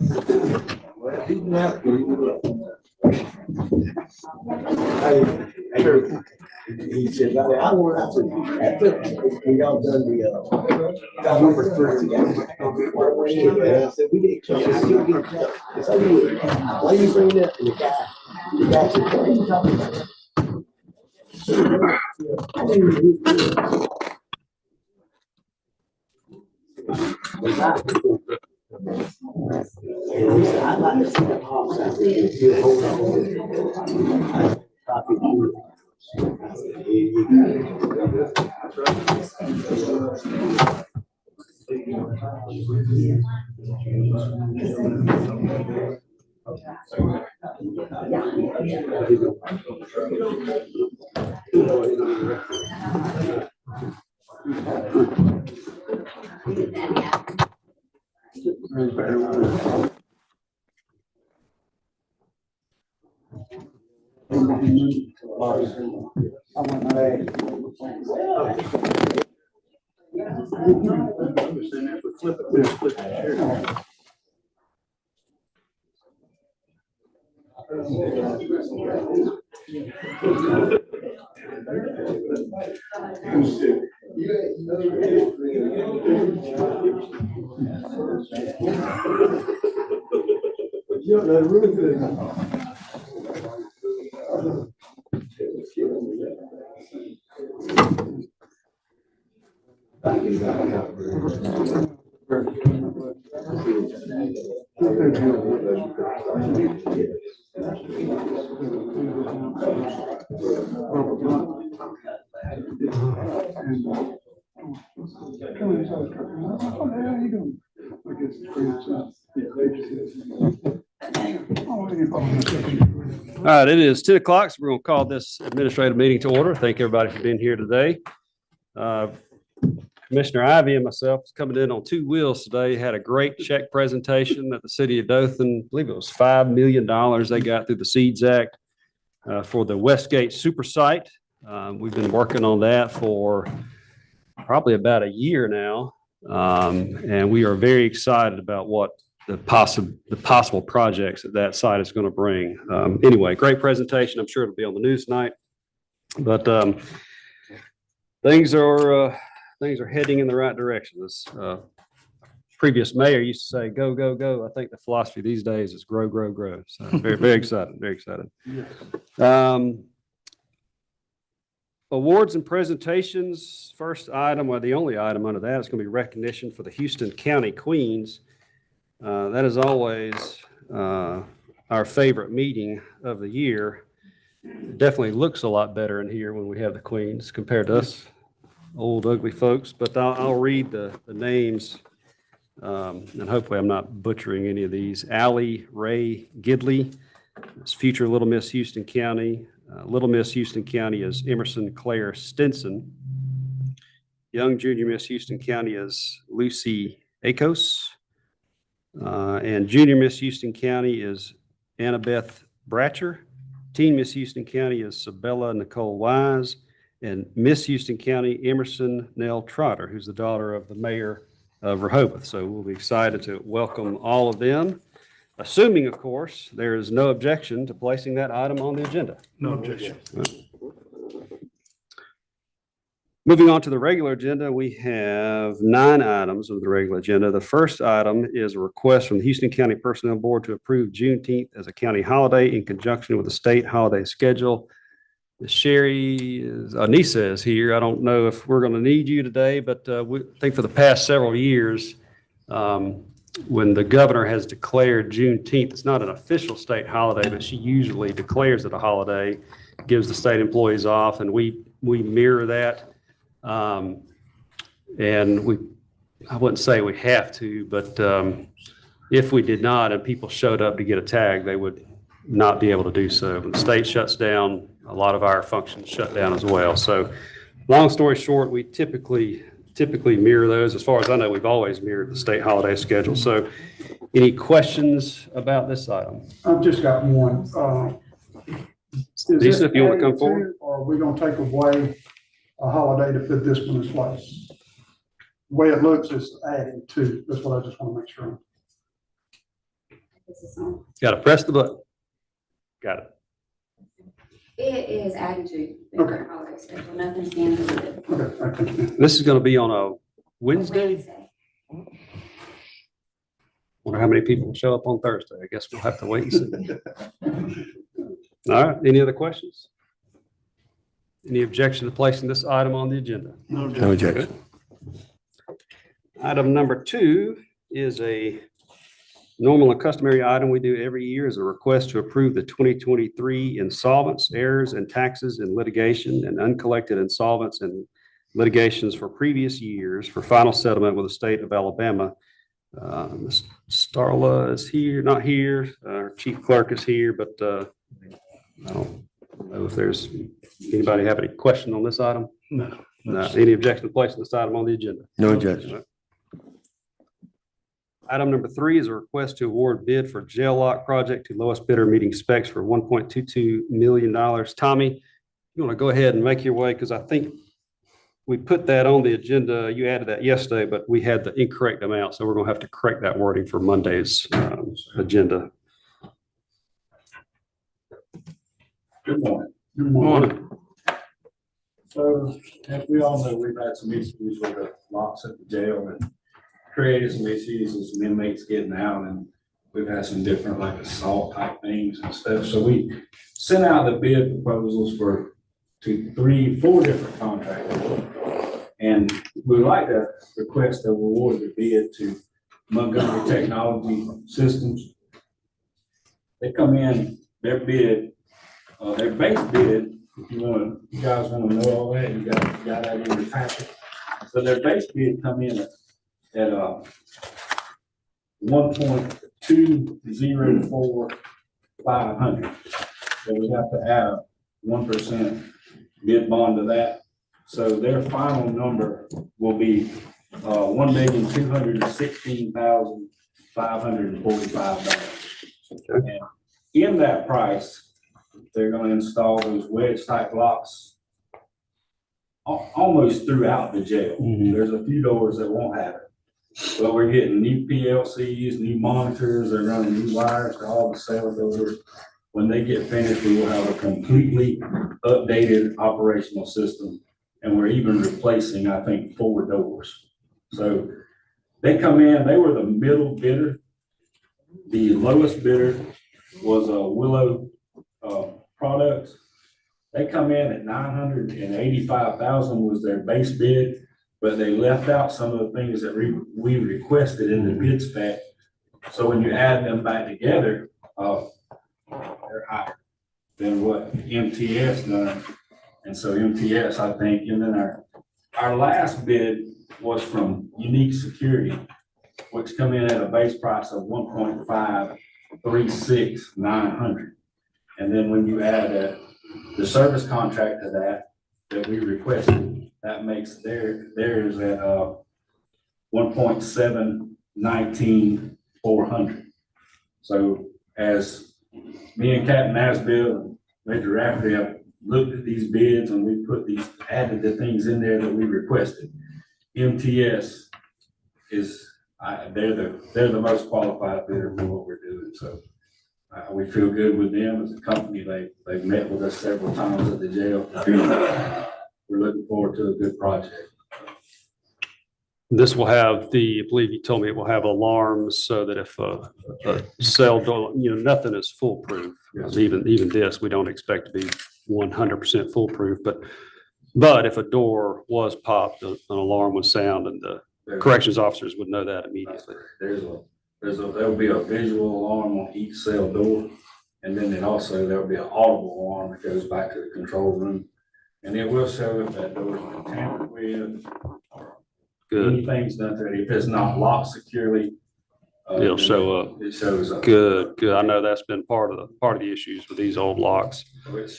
He said, I want after we all done got number 3. I said, we didn't come. It's over with. Why you bring that? And the guy said, what are you talking about? I'd like to see the hops out there. Hold on. All right, it is 10 o'clock, so we're going to call this administrative meeting to order. Thank everybody for being here today. Commissioner Ivy and myself was coming in on 2 wheels today. Had a great check presentation at the city of Dothan. I believe it was $5 million they got through the SEEDS Act for the Westgate Super Site. We've been working on that for probably about a year now, and we are very excited about what the possible projects that site is going to bring. Anyway, great presentation. I'm sure it'll be on the news tonight. But things are heading in the right direction. This previous mayor used to say, "Go, go, go." I think the philosophy these days is grow, grow, grow. So very, very excited. Very excited. Awards and presentations. First item, or the only item under that, is going to be recognition for the Houston County Queens. That is always our favorite meeting of the year. It definitely looks a lot better in here when we have the Queens compared to us old ugly folks. But I'll read the names, and hopefully I'm not butchering any of these. Allie Ray Gidley is future Little Miss Houston County. Little Miss Houston County is Emerson Claire Stinson. Young Junior Miss Houston County is Lucy Akos. And Junior Miss Houston County is Annabeth Bratcher. Teen Miss Houston County is Sabella Nicole Wise. And Miss Houston County, Emerson Nell Trotter, who's the daughter of the mayor of Rehoboth. So we'll be excited to welcome all of them, assuming, of course, there is no objection to placing that item on the agenda. No objection. Moving on to the regular agenda, we have 9 items of the regular agenda. The first item is a request from the Houston County Personnel Board to approve Juneteenth as a county holiday in conjunction with the state holiday schedule. Anissa is here. I don't know if we're going to need you today, but I think for the past several years, when the governor has declared Juneteenth, it's not an official state holiday, but she usually declares it a holiday, gives the state employees off, and we mirror that. And I wouldn't say we have to, but if we did not and people showed up to get a tag, they would not be able to do so. When the state shuts down, a lot of our functions shut down as well. So long story short, we typically mirror those. As far as I know, we've always mirrored the state holiday schedule. So any questions about this item? I've just got one. Lisa, if you want to come forward. Or are we going to take away a holiday to put this one in place? The way it looks is adding to. That's what I just want to make sure. This is on. Got to press the button. Got it. It is added to the Okay. holiday schedule. Nothing's being deleted. Okay, I think- This is going to be on a Wednesday. Wonder how many people will show up on Thursday. I guess we'll have to wait and see. All right, any other questions? Any objection to placing this item on the agenda? No objection. Item number 2 is a normal and customary item we do every year, is a request to approve the 2023 insolvents, errors, and taxes in litigation and uncollected insolvents and litigations for previous years for final settlement with the state of Alabama. Ms. Starla is here, not here. Our chief clerk is here, but I don't know if there's anybody have any question on this item? No. No. Any objection to placing this item on the agenda? No objection. Item number 3 is a request to award bid for jail lock project to lowest bidder meeting specs for $1.22 million. Tommy, you want to go ahead and make your way, because I think we put that on the agenda. You added that yesterday, but we had the incorrect amount, so we're going to have to correct that wording for Monday's agenda. Good morning. Good morning. So, as we all know, we've had some issues with the locks at the jail and created some issues with some inmates getting out, and we've had some different like assault type things and stuff. So we sent out the bid proposals for 4 different contractors. And we'd like to request to award the bid to Montgomery Technology Systems. They come in, their bid, their base bid, if you guys want to know all that, you got that in your packet. So their base bid come in at 1.204500. So we have to add 1% bid bond to that. So their final number will be $1,216,545. And in that price, they're going to install those wedge type locks almost throughout the jail. There's a few doors that won't have it, but we're getting new PLCs, new monitors. They're running new wires to all the cell doors. When they get finished, we will have a completely updated operational system. And we're even replacing, I think, 4 doors. So they come in, they were the middle bidder. The lowest bidder was a Willow Products. They come in at $985,000 was their base bid, but they left out some of the things that we requested in the bid spec. So when you add them back together, they're higher than what MTS done. And so MTS, I think, and then our last bid was from Unique Security, which come in at a base price of $1.536900. And then when you add the service contract to that we requested, that makes theirs at $1.719400. So as me and Captain Asbill and Major Rafferty have looked at these bids, and we added the things in there that we requested. MTS is, they're the most qualified bidder for what we're doing. So we feel good with them as a company. They've met with us several times at the jail. We're looking forward to a good project. This will have I believe you told me it will have alarms so that if a cell door, nothing is foolproof. Yes. Even this, we don't expect to be 100% foolproof, but if a door was popped, an alarm would sound and the corrections officers would know that immediately. There'll be a visual alarm on each cell door. And then there'll be an audible alarm that goes back to the control room. And it will show if that door's been tampered with or Good. anything's done to it. If it's not locked securely, It'll show up. It shows up. Good. I know that's been part of the issues with these old locks. So it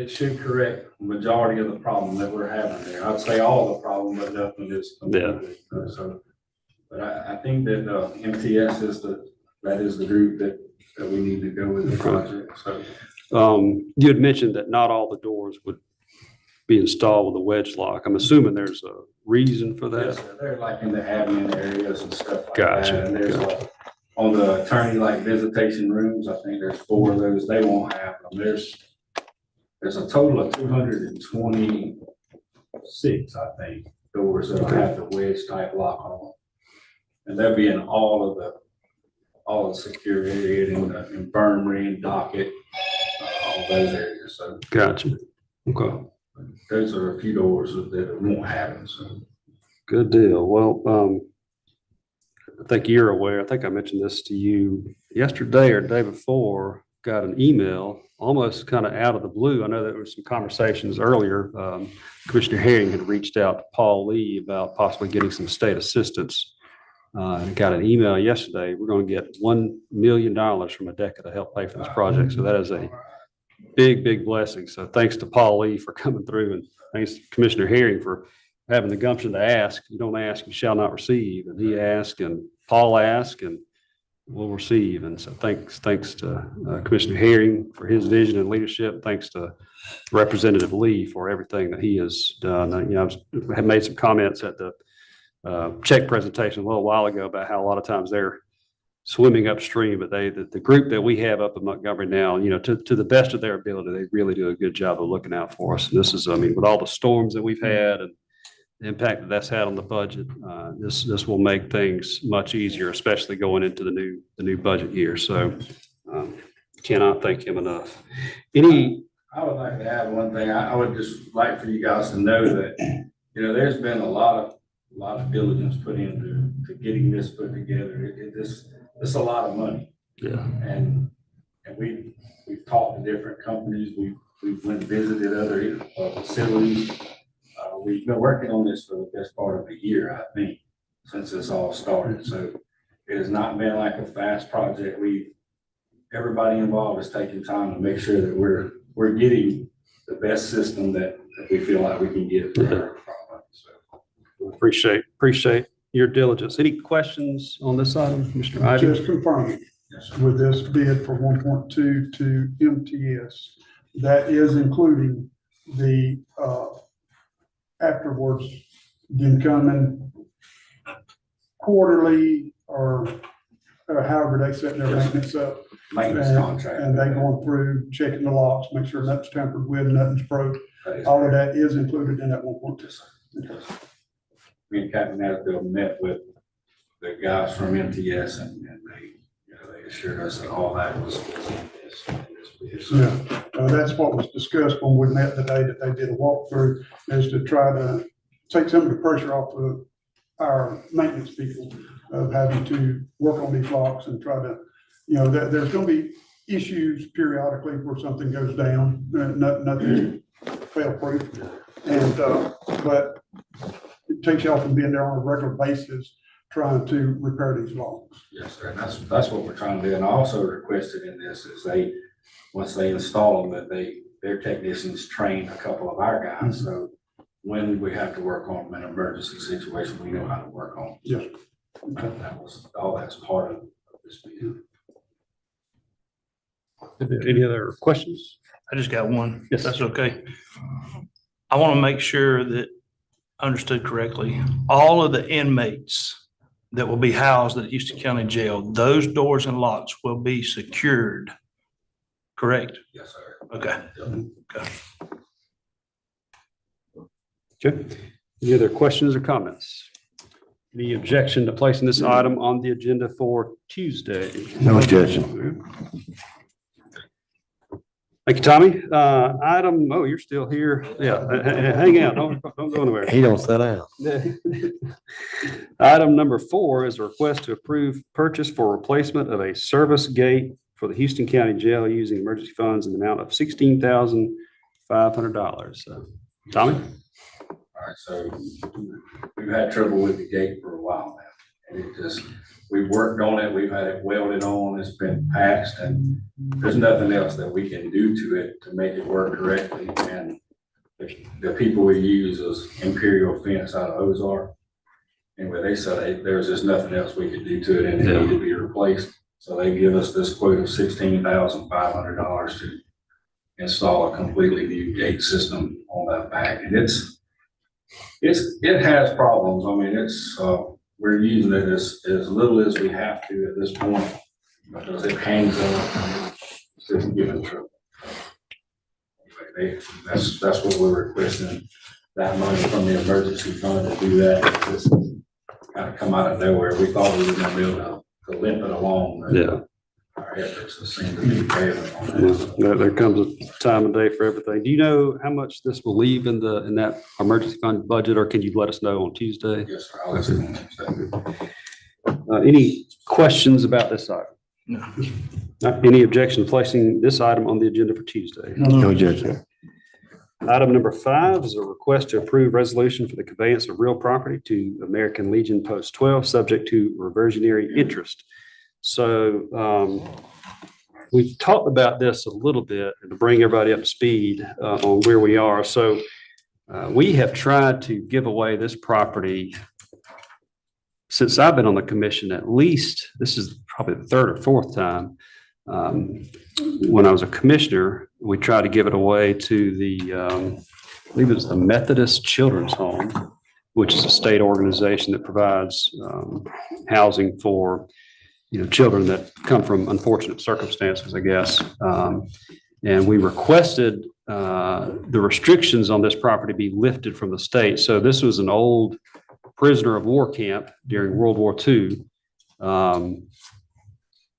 should correct the majority of the problem that we're having there. I'd say all the problem, but nothing is completely. So, but I think that MTS is the group that we need to go with the project. So You had mentioned that not all the doors would be installed with a wedge lock. I'm assuming there's a reason for yes, that. sir, they're like in the admin areas and stuff like Gotcha. that. And there's on the attorney like visitation rooms, I think there's 4 of those, they won't have them. There's a total of 226, I think, doors that'll have the wedge type lock on them. And they'll be in all of the security and the infirmary and docket, all those areas. So Gotcha. Okay. those are a few doors that won't have it, so. Good deal. Well, I think you're aware, I think I mentioned this to you yesterday or the day before, got an email almost kind of out of the blue. I know there were some conversations earlier. Commissioner Herring had reached out to Paul Lee about possibly getting some state assistance. And got an email yesterday. We're going to get $1 million from ADECA to help pay for this project. So that is a big, big blessing. So thanks to Paul Lee for coming through, and thanks to Commissioner Herring for having the gumption to ask. You don't ask, you shall not receive. And he asked, and Paul asked, and we'll receive. And so thanks to Commissioner Herring for his vision and leadership. Thanks to Representative Lee for everything that he has done. You know, I have made some comments at the check presentation a little while ago about how a lot of times they're swimming upstream, but the group that we have up in Montgomery now, you know, to the best of their ability, they really do a good job of looking out for us. And this is, I mean, with all the storms that we've had and the impact that that's had on the budget, this will make things much easier, especially going into the new budget year. So cannot thank him enough. I would like to add one thing. I would just like for you guys to know that, you know, there's been a lot of diligence put into getting this put together. It's a lot of money. Yeah. And we've talked to different companies. We've went and visited other facilities. We've been working on this for the best part of a year, I think, since this all started. So it has not been like a fast project. Everybody involved is taking time to make sure that we're getting the best system that we feel like we can get for our product. So. Appreciate your diligence. Any questions on this item, Mr. Ivy? Just confirming, Yes, sir. with this bid for 1.2 to MTS, that is including the, afterwards, them coming quarterly or however they set their maintenance up. Maintenance contract. And they going through, checking the locks, make sure nothing's tampered with, nothing's broke. That is All of correct. that is included in that 1.2. Yes, sir. Me and Captain Natterville met with the guys from MTS and they, you know, they assured us that all that was in this bid. So, Yeah, that's what was discussed when we met the day that they did a walkthrough, is to try to take some of the pressure off of our maintenance people of having to work on these locks and try to, you know, there's gonna be issues periodically where something goes down, nothing fail proof. And, but it takes y'all from being there on a regular basis, trying to repair these locks. yes, sir. And that's what we're trying to do. And I also requested in this is once they install them, that their technicians train a couple of our guys. So when we have to work on them in an emergency situation, we know how to work on them. Yes. All that's part of this bid. Any other questions? I just got one. Yes. That's okay. I want to make sure that I understood correctly. All of the inmates that will be housed at Houston County Jail, those doors and locks will be secured, correct? Yes, sir. Okay. Okay. Any other questions or comments? Any objection to placing this item on the agenda for Tuesday? No objection. Thank you, Tommy. Oh, you're still here. Yeah, hang out. Don't go anywhere. He don't sit down. Item number 4 is a request to approve purchase for replacement of a service gate for the Houston County Jail using emergency funds in the amount of $16,500. Tommy? All right, so we've had trouble with the gate for a while now. And we've worked on it, we've had it welded on, it's been patched, and there's nothing else that we can do to it to make it work correctly. And the people we use is Imperial Fence out of Ozark. Anyway, they said there's just nothing else we could do to it and it needed to be replaced. So they give us this quote of $16,500 to install a completely new gate system on that back. And it has problems. I mean, we're using it as little as we have to at this point, because it hangs up, it doesn't give it trouble. That's what we're requesting, that money from the emergency fund to do that. This kind of come out of nowhere. We thought we were gonna be able to limp it along. but Yeah. Our efforts seem to be failing on Yeah, that. there comes a time of day for everything. Do you know how much this will leave in that emergency fund budget, or can you let us know on Tuesday? Yes, sir. I'll let you know. Any questions about this item? No. Any objection to placing this item on the agenda for Tuesday? No objection. Item number 5 is a request to approve resolution for the conveyance of real property to American Legion Post 12, subject to reversionary interest. So we've talked about this a little bit to bring everybody up to speed on where we are. So we have tried to give away this property since I've been on the commission. At least this is probably the third or fourth time. When I was a commissioner, we tried to give it away to I believe it was the Methodist Children's Home, which is a state organization that provides housing for children that come from unfortunate circumstances, I guess. And we requested the restrictions on this property be lifted from the state. So this was an old prisoner of war camp during World War II.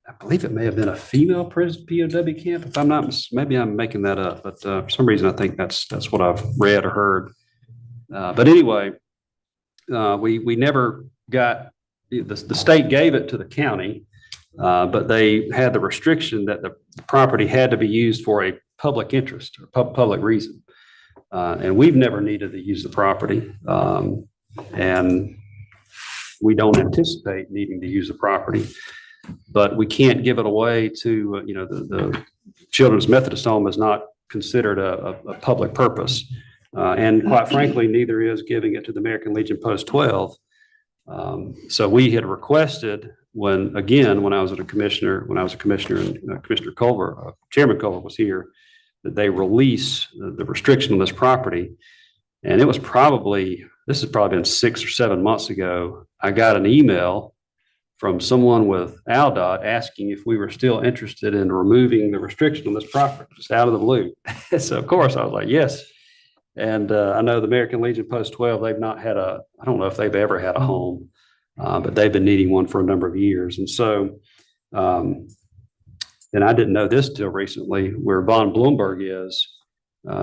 I believe it may have been a female prison POW camp, if I'm not, maybe I'm making that up, but for some reason I think that's what I've read or heard. But anyway, we never got, the state gave it to the county, but they had the restriction that the property had to be used for a public interest or public reason. And we've never needed to use the property. And we don't anticipate needing to use the property, but we can't give it away to, the Children's Methodist Home is not considered a public purpose. And quite frankly, neither is giving it to the American Legion Post 12. So we had requested when I was a commissioner and Commissioner Culver, Chairman Culver was here, that they release the restriction on this property. And this has probably been 6 or 7 months ago. I got an email from someone with ALDOT asking if we were still interested in removing the restriction on this property, just out of the blue. So of course I was like, yes. And I know the American Legion Post 12, they've not had I don't know if they've ever had a home, but they've been needing one for a number of years. And so, and I didn't know this till recently, where Von Bloomberg is.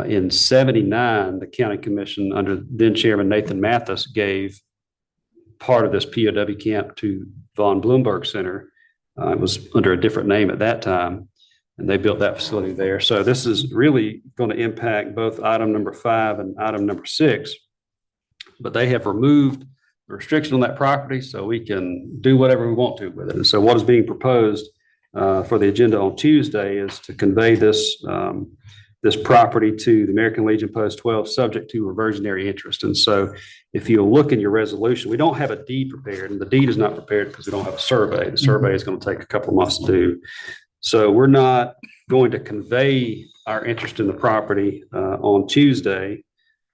In 79, the county commission under then Chairman Nathan Mathis gave part of this POW camp to Von Bloomberg Center. It was under a different name at that time, and they built that facility there. So this is really going to impact both item number 5 and item number 6. But they have removed the restriction on that property so we can do whatever we want to with it. And so what is being proposed for the agenda on Tuesday is to convey this property to the American Legion Post 12, subject to reversionary interest. And so if you look in your resolution, we don't have a deed prepared, and the deed is not prepared because we don't have a survey. The survey is going to take a couple of months to do. So we're not going to convey our interest in the property on Tuesday,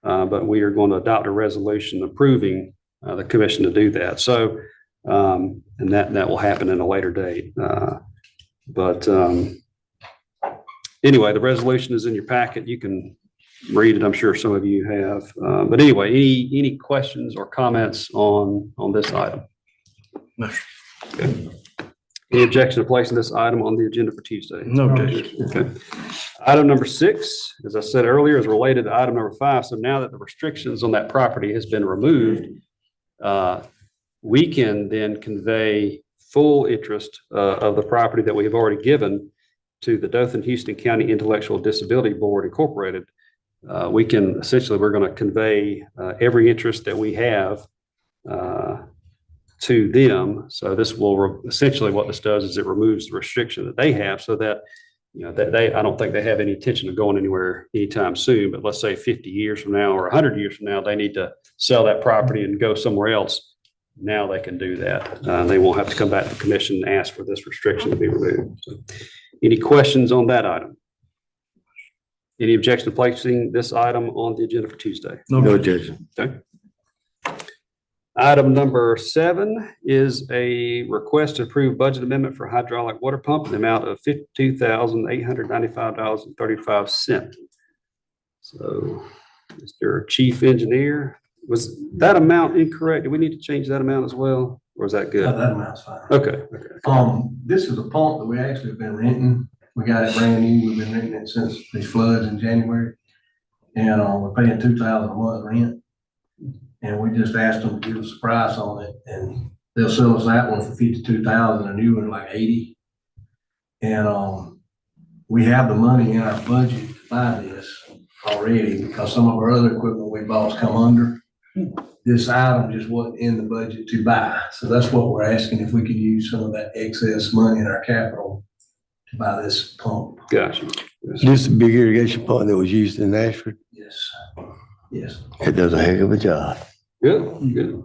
but we are going to adopt a resolution approving the commission to do that. So, and that will happen in a later date. Anyway, the resolution is in your packet. You can read it. I'm sure some of you have. But anyway, any questions or comments on this item? No. Any objection to placing this item on the agenda for Tuesday? No objection. Okay. Item number 6, as I said earlier, is related to item number 5. So now that the restrictions on that property has been removed, we can then convey full interest of the property that we have already given to the Dothan-Houston County Intellectual Disability Board Incorporated. We're going to convey every interest that we have to them. So this will essentially what this does is it removes the restriction that they have, so that I don't think they have any intention of going anywhere anytime soon. But let's say 50 years from now or 100 years from now, they need to sell that property and go somewhere else. Now they can do that. They won't have to come back to the commission and ask for this restriction to be removed. So, any questions on that item? Any objection to placing this item on the agenda for Tuesday? No objection. Okay. Item number 7 is a request to approve budget amendment for hydraulic water pump in the amount of $52,895.35. So, Mr. Chief Engineer, was that amount incorrect? Do we need to change that amount as well? Or is that good? That amount's fine. Okay, This is a pump that we actually have been renting. We got it brand new. We've been renting it since these floods in January. And, we're paying $2,000 a month rent. And we just asked them to give us a price on it, and they'll sell us that one for $52,000, a new one like $80,000. And, we have the money in our budget to buy this already because some of our other equipment we bought's come under. This item just wasn't in the budget to buy. So that's what we're asking, if we could use some of that excess money in our capital to buy this pump. gotcha. This is a big irrigation pump that was used in Ashford. Yes, yes. It does a heck of a job. Good, good.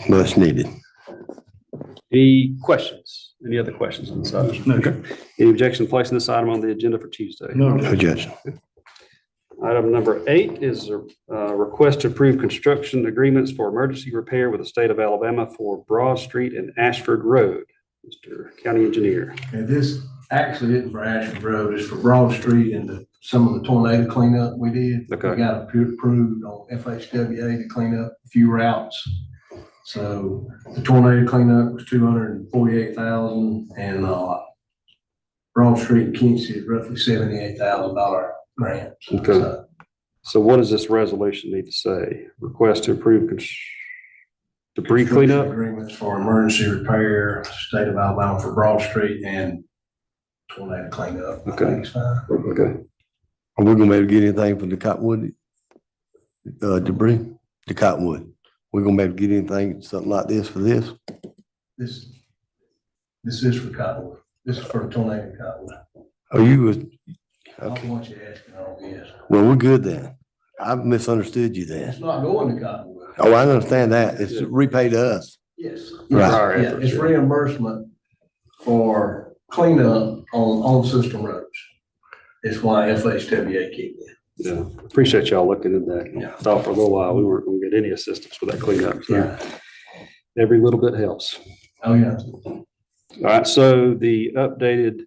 Much needed. Any questions? Any other questions on this item? No. Okay. Any objection to placing this item on the agenda for Tuesday? No. No objection. Item number 8 is a request to approve construction agreements for emergency repair with the state of Alabama for Broad Street and Ashford Road. Mr. County Engineer. And this actually isn't for Ashford Road, it's for Broad Street and some of the tornado cleanup we did. Okay. We got approved on FHWA to clean up a few routes. So the tornado cleanup was $248,000 and, Broad Street and Kinsey is roughly $78,000 grant. Okay. So, So what does this resolution need to say? Request to approve debris cleanup? Agreements for emergency repair, state of Alabama for Broad Street and tornado cleanup. I Okay. think it's fine. Okay. Are we gonna be able to get anything for the cottonwood, debris? The cottonwood? We're gonna be able to get anything, something like this for this? This is for Cottonwood. This is for tornado Cottonwood. Oh, you was, I don't okay. want you asking all this. Well, we're good then. I misunderstood you then. It's not going to Cottonwood. Oh, I understand that. It's repaid to us. Yes. Right. Yeah, it's reimbursement for cleanup on system roads. It's why FHWA kicked in. Yeah, appreciate y'all looking at that. Yeah. Thought for a little while we weren't gonna get any assistance with that cleanup. So Yeah. every little bit helps. Oh, yeah. All right, so the updated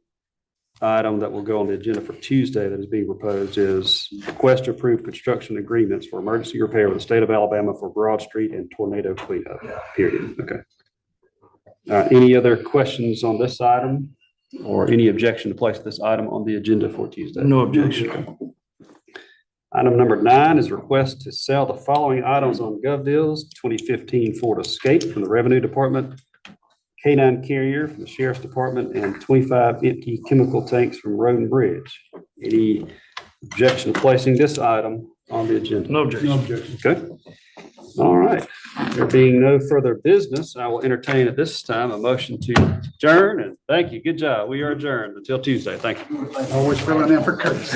item that will go on the agenda for Tuesday that is being proposed is request to approve construction agreements for emergency repair with the state of Alabama for Broad Street and tornado cleanup, Yeah. period. Okay. Any other questions on this item or any objection to place this item on the agenda for Tuesday? No objection. Item number 9 is request to sell the following items on GovDeals: 2015 Ford Escape from the Revenue Department, K9 Carrier from the Sheriff's Department, and 25 empty chemical tanks from Road and Bridge. Any objection to placing this item on the agenda? No No objection. objection. Okay. All right. There being no further business, I will entertain at this time a motion to adjourn, and thank you. Good job. We are adjourned until Tuesday. Thank you. Always filling in for Curtis.